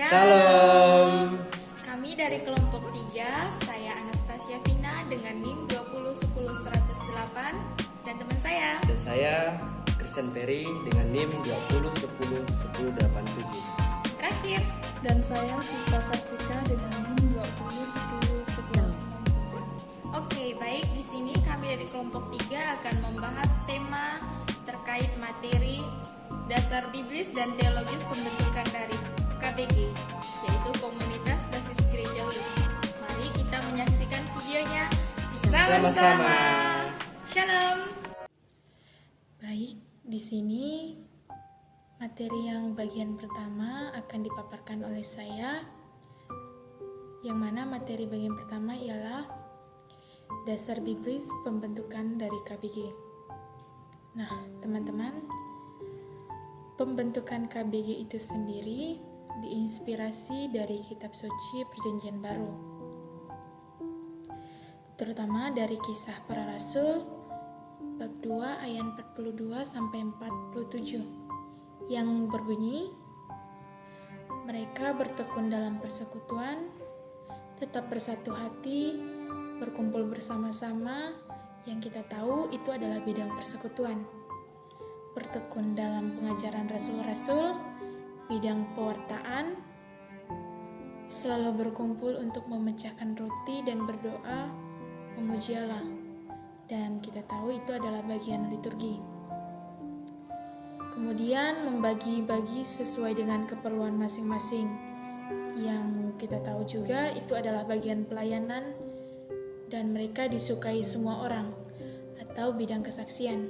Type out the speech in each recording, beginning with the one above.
Salam. Kami dari kelompok 3, saya Anastasia Vina dengan NIM 2010108 dan teman saya. Dan saya Christian Ferry dengan NIM 2010187. Terakhir, Dan saya Sista Saktika dengan NIM 201011. Oke, baik. Di sini kami dari kelompok 3 akan membahas tema terkait materi dasar biblis dan teologis pembentukan dari KBG, yaitu Komunitas Basis Gerejawi. Mari kita menyaksikan videonya bersama-sama. Shalom. Baik, di sini materi yang bagian pertama akan dipaparkan oleh saya, yang mana materi bagian pertama ialah dasar biblis pembentukan dari KBG. Nah, teman-teman, pembentukan KBG itu sendiri diinspirasi dari kitab suci Perjanjian Baru, terutama dari Kisah Para Rasul bab 2 ayat 42 sampai 47 yang berbunyi, mereka bertekun dalam persekutuan, tetap bersatu hati, berkumpul bersama-sama. Yang kita tahu itu adalah bidang persekutuan. Bertekun dalam pengajaran rasul-rasul, bidang pewartaan, selalu berkumpul untuk memecahkan roti dan berdoa memuji Allah. Dan kita tahu itu adalah bagian liturgi. Kemudian membagi-bagi sesuai dengan keperluan masing-masing. Yang kita tahu juga itu adalah bagian pelayanan dan mereka disukai semua orang atau bidang kesaksian.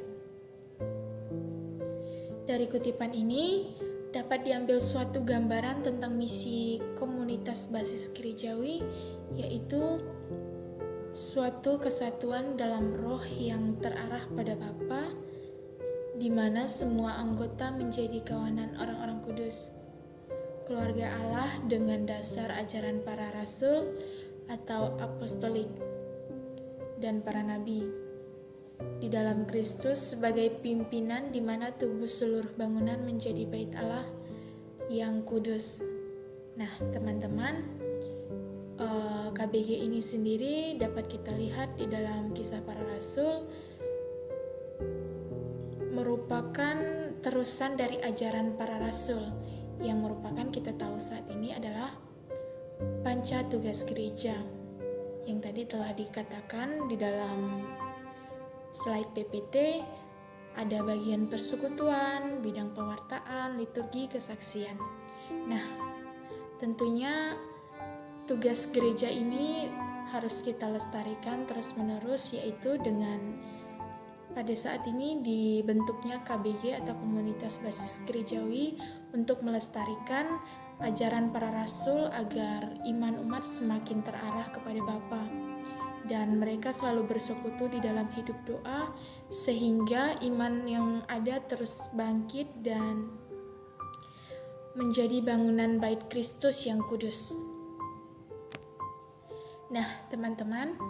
Dari kutipan ini dapat diambil suatu gambaran tentang misi komunitas basis gerejawi, yaitu suatu kesatuan dalam roh yang terarah pada Bapa, di mana semua anggota menjadi kawanan orang-orang kudus, keluarga Allah dengan dasar ajaran para rasul atau apostolik dan para nabi, di dalam Kristus sebagai pimpinan, di mana tubuh seluruh bangunan menjadi bait Allah yang kudus. Nah, teman-teman, KBG ini sendiri dapat kita lihat di dalam Kisah Para Rasul, merupakan terusan dari ajaran para rasul yang merupakan kita tahu saat ini adalah panca tugas gereja yang tadi telah dikatakan di dalam slide PPT. Ada bagian persekutuan, bidang pewartaan, liturgi, kesaksian. Nah, tentunya tugas gereja ini harus kita lestarikan terus-menerus, yaitu dengan pada saat ini dibentuknya KBG atau Komunitas Basis Gerejawi untuk melestarikan ajaran para rasul agar iman umat semakin terarah kepada Bapa, dan mereka selalu bersekutu di dalam hidup doa sehingga iman yang ada terus bangkit dan menjadi bangunan bait Kristus yang kudus. Nah, teman-teman,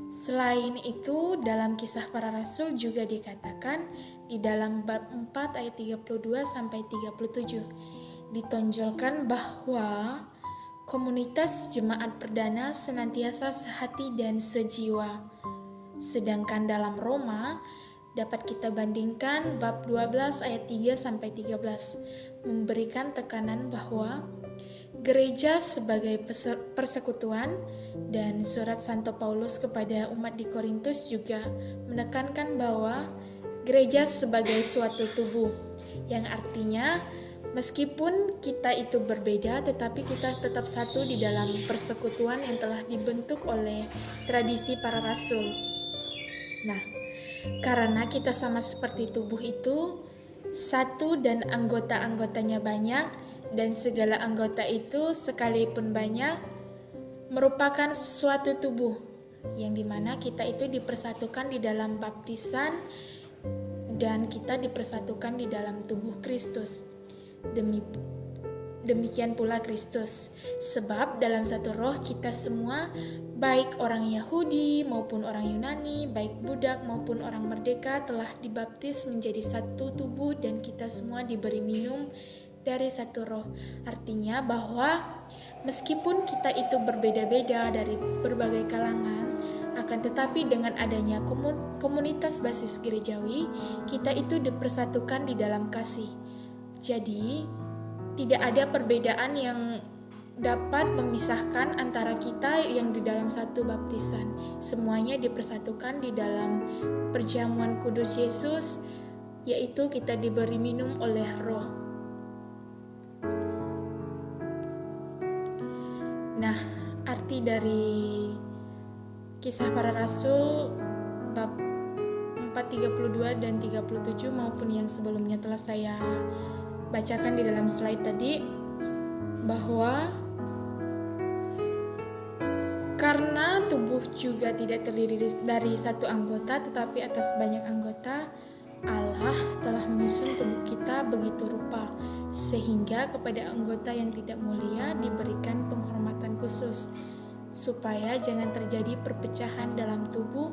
selain itu dalam Kisah Para Rasul juga dikatakan di dalam bab 4 ayat 32 sampai 37 ditonjolkan bahwa komunitas jemaat perdana senantiasa sehati dan sejiwa. Sedangkan dalam Roma dapat kita bandingkan bab 12 ayat 3 sampai 13 memberikan tekanan bahwa gereja sebagai persekutuan, dan surat Santo Paulus kepada umat di Korintus juga menekankan bahwa gereja sebagai suatu tubuh, yang artinya meskipun kita itu berbeda tetapi kita tetap satu di dalam persekutuan yang telah dibentuk oleh tradisi para rasul. Nah, karena kita sama seperti tubuh itu satu dan anggota-anggotanya banyak, dan segala anggota itu sekalipun banyak merupakan suatu tubuh, yang dimana kita itu dipersatukan di dalam baptisan dan kita dipersatukan di dalam tubuh Kristus. Demikian pula Kristus, sebab dalam satu roh kita semua, baik orang Yahudi maupun orang Yunani, baik budak maupun orang merdeka, telah dibaptis menjadi satu tubuh, dan kita semua diberi minum dari satu roh. Artinya bahwa meskipun kita itu berbeda-beda dari berbagai kalangan, akan tetapi dengan adanya komunitas basis gerejawi, kita itu dipersatukan di dalam kasih. Jadi, tidak ada perbedaan yang dapat memisahkan antara kita yang di dalam satu baptisan. Semuanya dipersatukan di dalam perjamuan kudus Yesus, yaitu kita diberi minum oleh Roh. Nah, arti dari Kisah Para Rasul bab 4:32 dan 37 maupun yang sebelumnya telah saya bacakan di dalam slide tadi, bahwa karena tubuh juga tidak terdiri dari satu anggota tetapi atas banyak anggota, Allah telah menyusun tubuh kita begitu rupa sehingga kepada anggota yang tidak mulia diberikan penghormatan khusus, supaya jangan terjadi perpecahan dalam tubuh,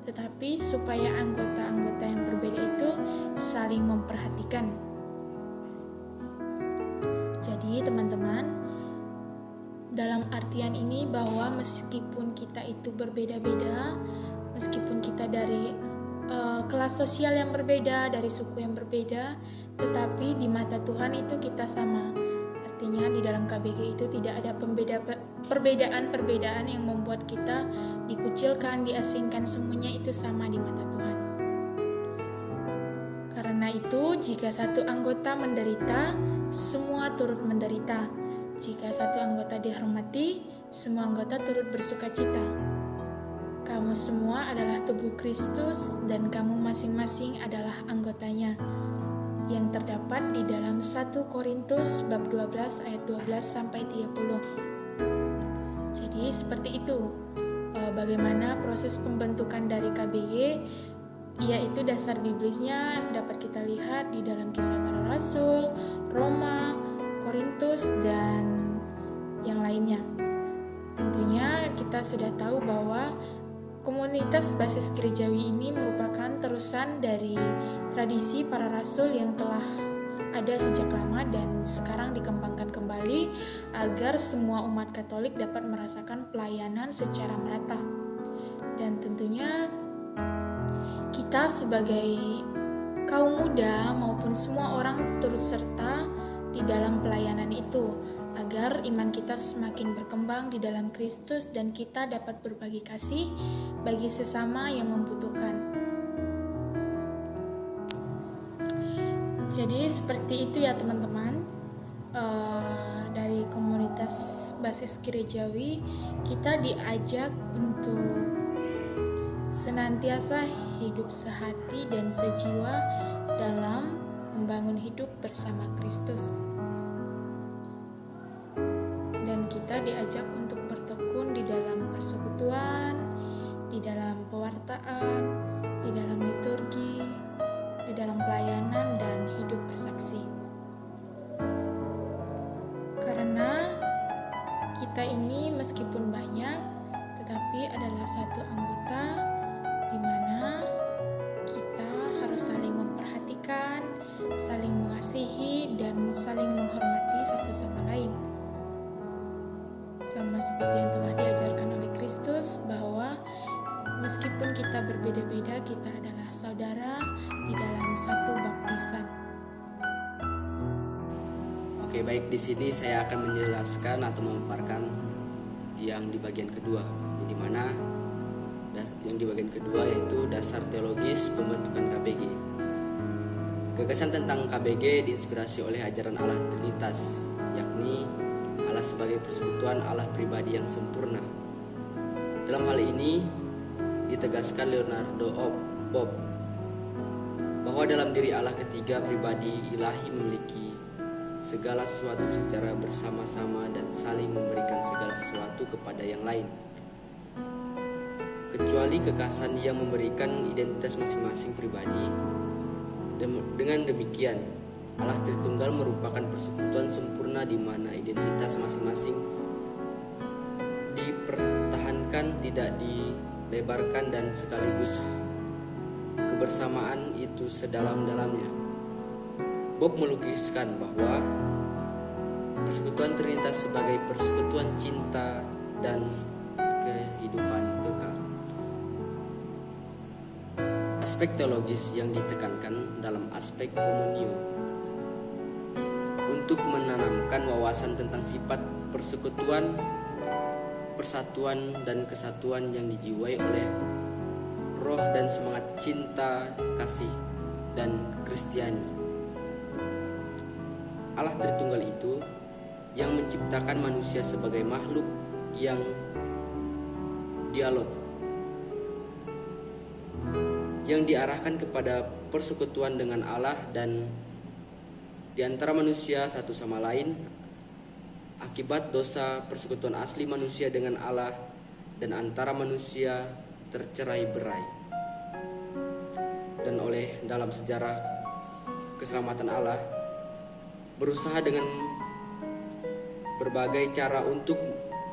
tetapi supaya anggota-anggota yang berbeda itu saling memperhatikan. Jadi teman-teman, dalam artian ini bahwa meskipun kita itu berbeda-beda, meskipun kita dari kelas sosial yang berbeda, dari suku yang berbeda, tetapi di mata Tuhan itu kita sama. Artinya di dalam KBG itu tidak ada perbedaan-perbedaan yang membuat kita dikucilkan, diasingkan, semuanya itu sama di mata Tuhan. Karena itu, jika satu anggota menderita, semua turut menderita. Jika satu anggota dihormati, semua anggota turut bersukacita. Kamu semua adalah tubuh Kristus dan kamu masing-masing adalah anggotanya. Yang terdapat di dalam 1 Korintus bab 12 ayat 12 sampai 30. Jadi seperti itu bagaimana proses pembentukan dari KBG, yaitu dasar biblisnya dapat kita lihat di dalam Kisah Para Rasul, Roma, Korintus, dan yang lainnya. Tentunya kita sudah tahu bahwa komunitas basis gerejawi ini merupakan terusan dari tradisi para rasul yang telah ada sejak lama dan sekarang dikembangkan kembali agar semua umat Katolik dapat merasakan pelayanan secara merata. Dan tentunya kita sebagai kaum muda maupun semua orang turut serta di dalam pelayanan itu, agar iman kita semakin berkembang di dalam Kristus dan kita dapat berbagi kasih bagi sesama yang membutuhkan. Jadi seperti itu ya teman-teman, dari komunitas basis gerejawi kita diajak untuk senantiasa hidup sehati dan sejiwa dalam membangun hidup bersama Kristus. Dan kita diajak untuk bertekun di dalam persekutuan, di dalam pewartaan, di dalam liturgi, di dalam pelayanan dan hidup bersaksi. Karena kita ini meskipun banyak, tetapi adalah satu anggota di mana kita harus saling memperhatikan, saling mengasihi, dan saling menghormati satu sama lain. Sama seperti yang telah diajarkan oleh Kristus bahwa meskipun kita berbeda-beda, kita adalah saudara di dalam satu baptisan. Oke, baik, di sini saya akan menjelaskan atau memaparkan yang di bagian kedua, di mana yang di bagian kedua yaitu dasar teologis pembentukan KBG. Gagasan tentang KBG diinspirasi oleh ajaran Allah Trinitas, yakni Allah sebagai persekutuan Allah pribadi yang sempurna. Dalam hal ini ditegaskan Leonardo Bob bahwa dalam diri Allah ketiga pribadi ilahi memiliki segala sesuatu secara bersama-sama dan saling memberikan segala sesuatu kepada yang lain, kecuali kekasan yang memberikan identitas masing-masing pribadi. Dengan demikian, Allah Tritunggal merupakan persekutuan sempurna di mana identitas masing-masing dipertahankan, tidak dilebarkan, dan sekaligus kebersamaan itu sedalam-dalamnya. Bob melukiskan bahwa persekutuan Trinitas sebagai persekutuan cinta dan kehidupan kekal. Aspek teologis yang ditekankan dalam aspek komunio untuk menanamkan wawasan tentang sifat persekutuan, persatuan dan kesatuan yang dijiwai oleh roh dan semangat cinta, kasih, dan Kristiani. Allah Tritunggal itu yang menciptakan manusia sebagai makhluk yang dialog, yang diarahkan kepada persekutuan dengan Allah dan di antara manusia satu sama lain akibat dosa persekutuan asli manusia dengan Allah dan antara manusia tercerai-berai. Dan oleh dalam sejarah keselamatan Allah berusaha dengan berbagai cara untuk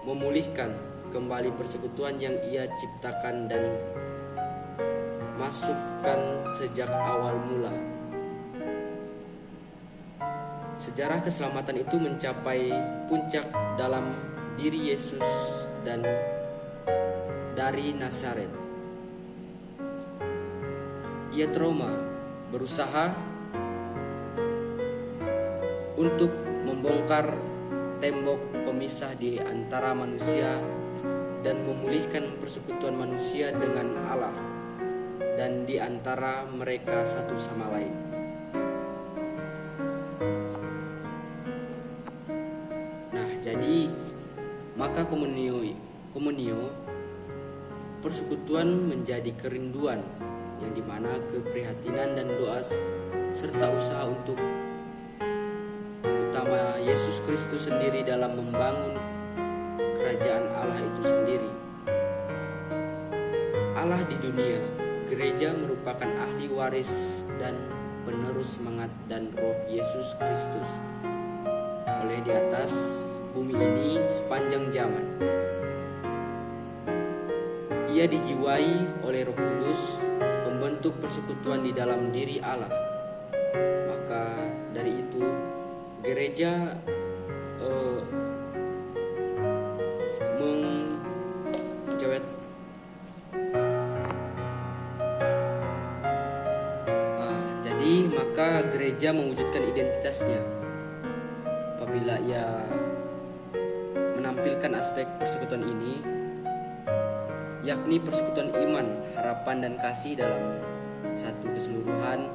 memulihkan kembali persekutuan yang Ia ciptakan dan masukkan sejak awal mula. Sejarah keselamatan itu mencapai puncak dalam diri Yesus dan dari Nazaret. Ia trauma, berusaha untuk membongkar tembok pemisah di antara manusia dan memulihkan persekutuan manusia dengan Allah dan di antara mereka satu sama lain. Nah, jadi maka komunio persekutuan menjadi kerinduan yang dimana keprihatinan dan doa serta usaha untuk utama Yesus Kristus sendiri dalam membangun kerajaan Allah itu sendiri. Allah di dunia, gereja merupakan ahli waris dan penerus semangat dan roh Yesus Kristus oleh di atas bumi ini sepanjang zaman. Ia dijiwai oleh Roh Kudus, pembentuk persekutuan di dalam diri Allah. Maka dari itu gereja maka gereja mewujudkan identitasnya apabila ia menampilkan aspek persekutuan ini, yakni persekutuan iman, harapan dan kasih dalam satu keseluruhan,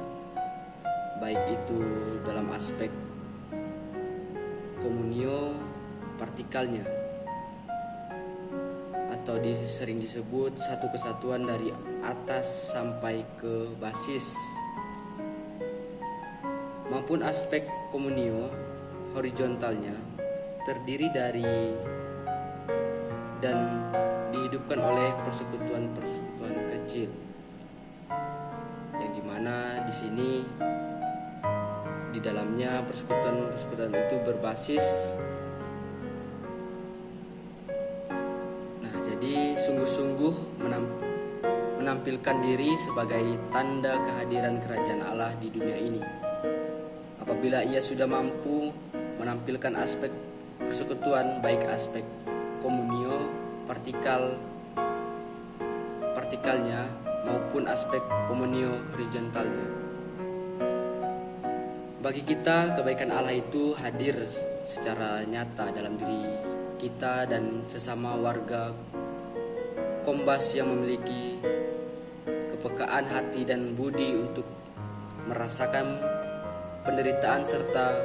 baik itu dalam aspek komunio partikalnya atau sering disebut satu kesatuan dari atas sampai ke basis, maupun aspek komunio horizontalnya terdiri dari dan dihidupkan oleh persekutuan-persekutuan kecil, yang dimana di sini di dalamnya persekutuan-persekutuan itu berbasis. Nah, jadi sungguh-sungguh menampilkan diri sebagai tanda kehadiran kerajaan Allah di dunia ini. Apabila ia sudah mampu menampilkan aspek persekutuan, baik aspek komunio partikalnya maupun aspek komunio horizontalnya. Bagi kita, kebaikan Allah itu hadir secara nyata dalam diri kita dan sesama warga Kombas yang memiliki kepekaan hati dan budi untuk merasakan penderitaan serta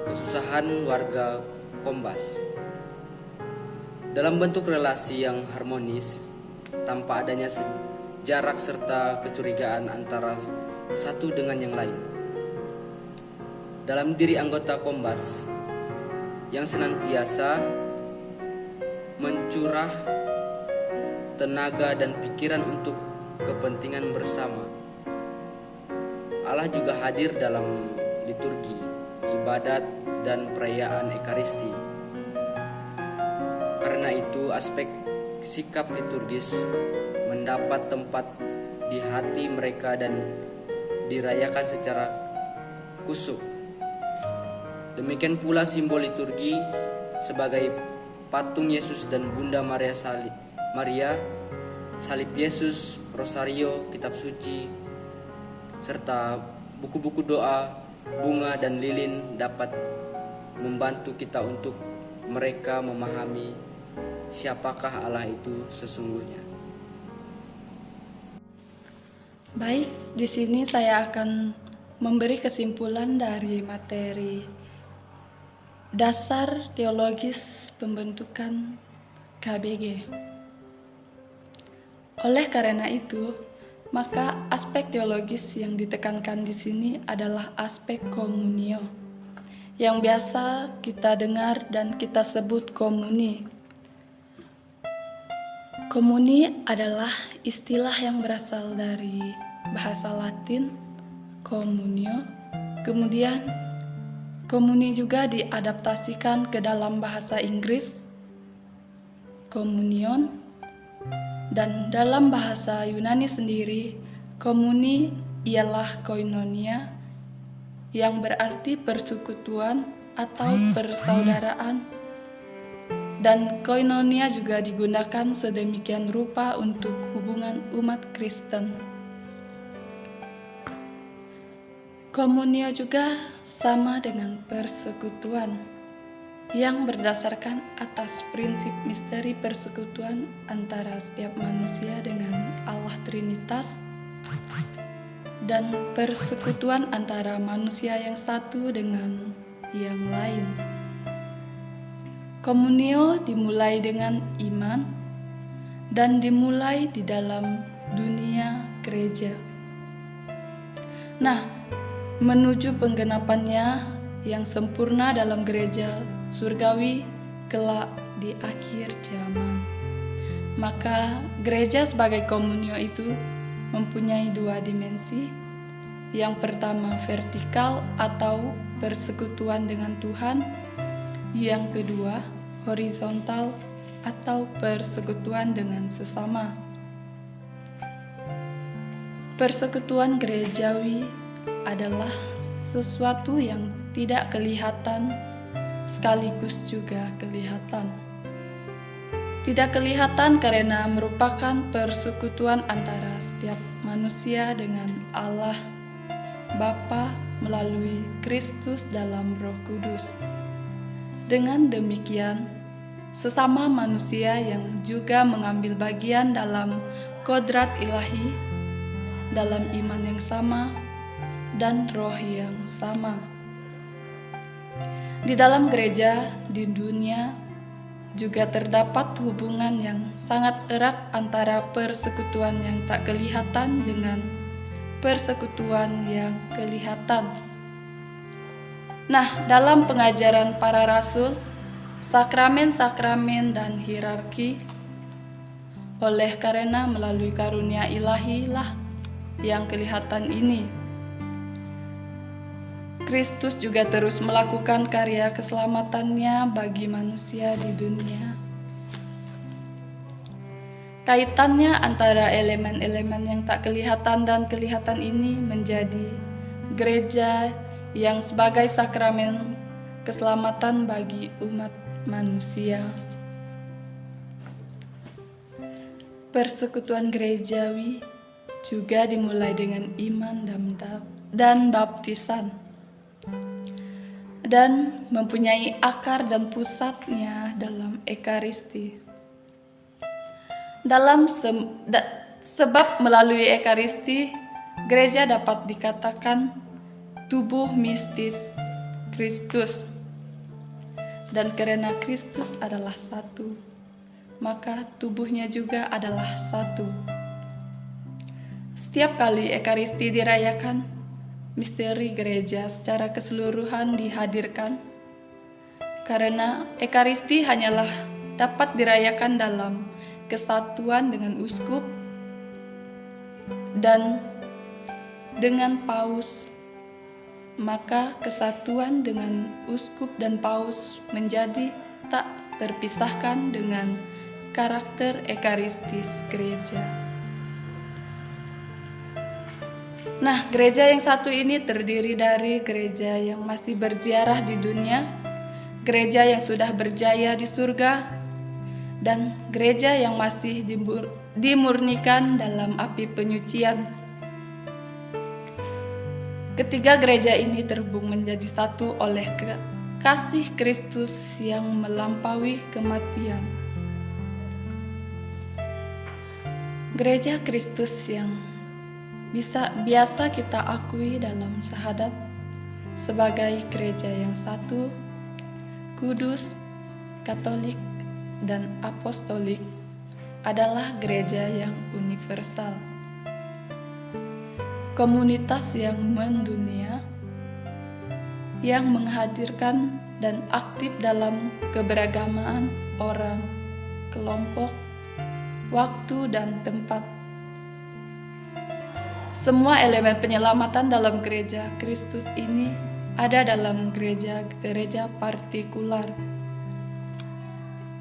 kesusahan warga Kombas dalam bentuk relasi yang harmonis tanpa adanya jarak serta kecurigaan antara satu dengan yang lain. Dalam diri anggota Kombas yang senantiasa mencurah tenaga dan pikiran untuk kepentingan bersama, Allah juga hadir dalam liturgi, ibadat, dan perayaan Ekaristi. Karena itu aspek sikap liturgis mendapat tempat di hati mereka dan dirayakan secara kusuk. Demikian pula simbol liturgi sebagai patung Yesus dan Bunda Maria salib Yesus, rosario, kitab suci, serta buku-buku doa, bunga dan lilin dapat membantu kita untuk mereka memahami siapakah Allah itu sesungguhnya. Baik, di sini saya akan memberi kesimpulan dari materi dasar teologis pembentukan KBG. Oleh karena itu, maka aspek teologis yang ditekankan di sini adalah aspek komunio, yang biasa kita dengar dan kita sebut komuni. Komuni adalah istilah yang berasal dari bahasa Latin, communio, kemudian komuni juga diadaptasikan ke dalam bahasa Inggris, communion, dan dalam bahasa Yunani sendiri, komuni ialah koinonia, yang berarti persekutuan atau persaudaraan, dan koinonia juga digunakan sedemikian rupa untuk hubungan umat Kristen. Komunio juga sama dengan persekutuan yang berdasarkan atas prinsip misteri persekutuan antara setiap manusia dengan Allah Trinitas dan persekutuan antara manusia yang satu dengan yang lain. Komunio dimulai dengan iman dan dimulai di dalam dunia gereja. Nah, menuju penggenapannya yang sempurna dalam gereja surgawi kelak di akhir zaman. Maka gereja sebagai komunio itu mempunyai dua dimensi. Yang pertama vertikal atau persekutuan dengan Tuhan. Yang kedua horizontal atau persekutuan dengan sesama. Persekutuan gerejawi adalah sesuatu yang tidak kelihatan sekaligus juga kelihatan. Tidak kelihatan karena merupakan persekutuan antara setiap manusia dengan Allah Bapa melalui Kristus dalam Roh Kudus. Dengan demikian, sesama manusia yang juga mengambil bagian dalam kodrat ilahi, dalam iman yang sama, dan roh yang sama. Di dalam gereja, di dunia, juga terdapat hubungan yang sangat erat antara persekutuan yang tak kelihatan dengan persekutuan yang kelihatan. Nah, dalam pengajaran para rasul, sakramen-sakramen dan hierarki, oleh karena melalui karunia ilahi lah yang kelihatan ini, Kristus juga terus melakukan karya keselamatannya bagi manusia di dunia. Kaitannya antara elemen-elemen yang tak kelihatan dan kelihatan ini menjadi gereja yang sebagai sakramen keselamatan bagi umat manusia. Persekutuan gerejawi juga dimulai dengan iman dan baptisan, dan mempunyai akar dan pusatnya dalam Ekaristi. Sebab melalui Ekaristi, gereja dapat dikatakan tubuh mistis Kristus. Dan karena Kristus adalah satu, maka tubuhnya juga adalah satu. Setiap kali Ekaristi dirayakan, misteri gereja secara keseluruhan dihadirkan, karena Ekaristi hanyalah dapat dirayakan dalam kesatuan dengan uskup dan dengan paus. Maka kesatuan dengan uskup dan paus menjadi tak terpisahkan dengan karakter ekaristis gereja. Nah, gereja yang satu ini terdiri dari gereja yang masih berziarah di dunia, gereja yang sudah berjaya di surga, dan gereja yang masih dimurnikan dalam api penyucian. Ketiga gereja ini terhubung menjadi satu oleh kasih Kristus yang melampaui kematian. Gereja Kristus yang biasa kita akui dalam syahadat sebagai gereja yang satu, kudus, katolik, dan apostolik adalah gereja yang universal. Komunitas yang mendunia, yang menghadirkan dan aktif dalam keberagaman orang, kelompok, waktu, dan tempat. Semua elemen penyelamatan dalam gereja Kristus ini ada dalam gereja partikular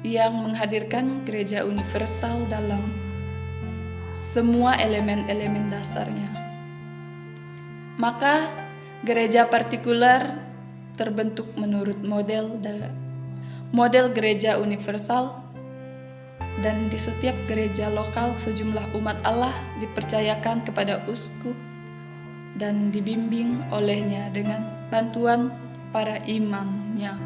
yang menghadirkan gereja universal dalam semua elemen-elemen dasarnya. Maka gereja partikular terbentuk menurut model gereja universal, dan di setiap gereja lokal sejumlah umat Allah dipercayakan kepada uskup dan dibimbing olehnya dengan bantuan para imamnya.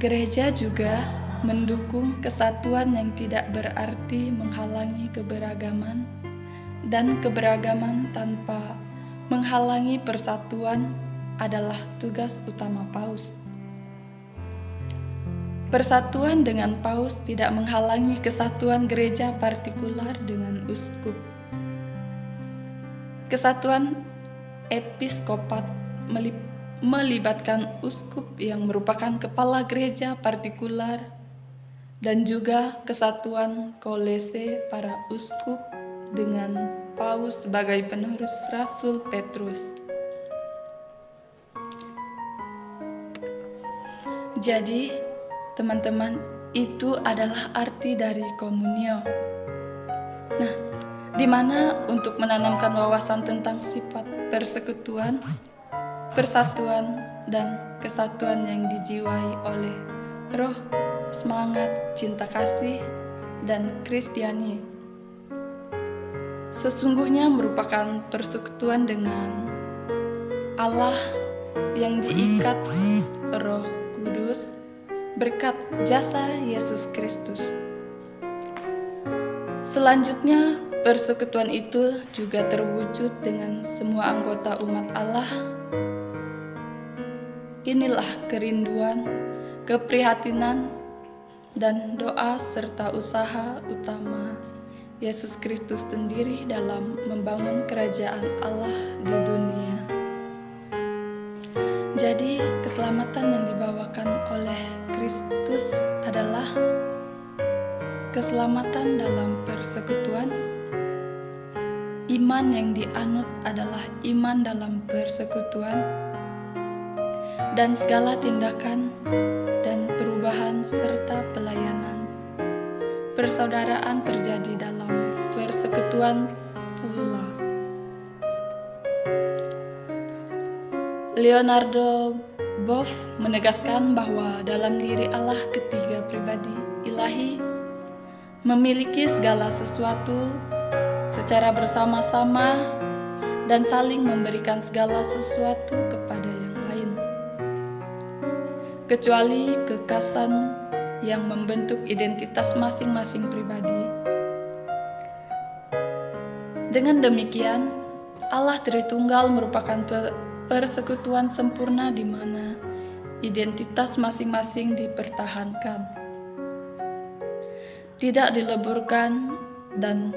Gereja juga mendukung kesatuan yang tidak berarti menghalangi keberagaman, dan keberagaman tanpa menghalangi persatuan adalah tugas utama Paus. Persatuan dengan Paus tidak menghalangi kesatuan gereja partikular dengan uskup. Kesatuan episkopat melibatkan uskup yang merupakan kepala gereja partikular, dan juga kesatuan kolese para uskup dengan Paus sebagai penerus Rasul Petrus. Jadi, teman-teman, itu adalah arti dari komunio. Nah, di mana untuk menanamkan wawasan tentang sifat persekutuan, persatuan, dan kesatuan yang dijiwai oleh roh, semangat, cinta kasih, dan Kristiani. Sesungguhnya merupakan persekutuan dengan Allah yang diikat Roh Kudus berkat jasa Yesus Kristus. Selanjutnya, persekutuan itu juga terwujud dengan semua anggota umat Allah. Inilah kerinduan, keprihatinan, dan doa serta usaha utama Yesus Kristus sendiri dalam membangun kerajaan Allah di dunia. Jadi, keselamatan yang dibawakan oleh Kristus adalah keselamatan dalam persekutuan. Iman yang dianut adalah iman dalam persekutuan, dan segala tindakan dan perubahan serta pelayanan persaudaraan terjadi dalam persekutuan pula. Leonardo Boff menegaskan bahwa dalam diri Allah ketiga pribadi ilahi memiliki segala sesuatu secara bersama-sama dan saling memberikan segala sesuatu kepada yang lain, kecuali kekasan yang membentuk identitas masing-masing pribadi. Dengan demikian, Allah Tritunggal merupakan persekutuan sempurna di mana identitas masing-masing dipertahankan, tidak dileburkan, dan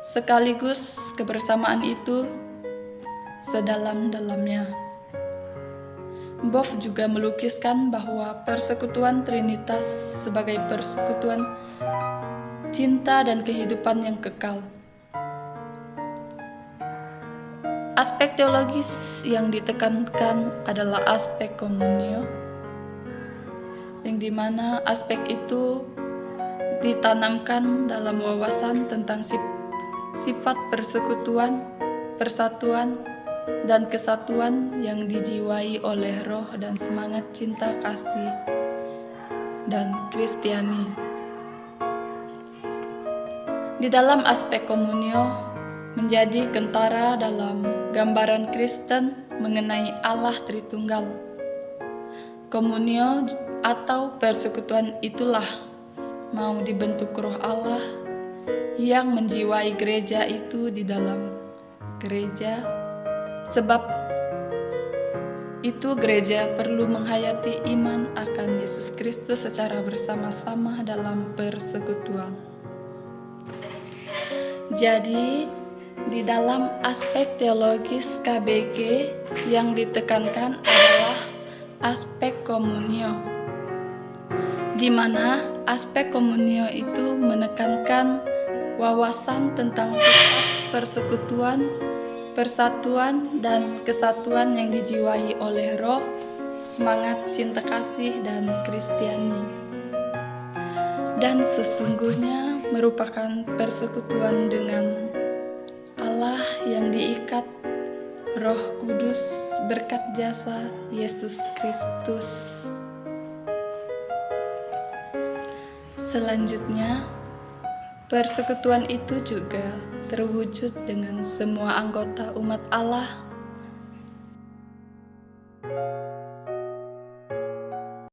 sekaligus kebersamaan itu sedalam-dalamnya. Boff juga melukiskan bahwa persekutuan Trinitas sebagai persekutuan cinta dan kehidupan yang kekal. Aspek teologis yang ditekankan adalah aspek komunio, yang dimana aspek itu ditanamkan dalam wawasan tentang sifat persekutuan, persatuan, dan kesatuan yang dijiwai oleh roh dan semangat cinta kasih dan Kristiani. Di dalam aspek komunio, menjadi kentara dalam gambaran Kristen mengenai Allah Tritunggal. Komunio atau persekutuan itulah mau dibentuk roh Allah yang menjiwai gereja itu di dalam gereja, sebab itu gereja perlu menghayati iman akan Yesus Kristus secara bersama-sama dalam persekutuan. Jadi, di dalam aspek teologis KBG yang ditekankan adalah aspek komunio, di mana aspek komunio itu menekankan wawasan tentang sifat persekutuan, persatuan, dan kesatuan yang dijiwai oleh roh, semangat cinta kasih, dan Kristiani. Dan sesungguhnya merupakan persekutuan dengan Allah yang diikat Roh Kudus berkat jasa Yesus Kristus. Selanjutnya, persekutuan itu juga terwujud dengan semua anggota umat Allah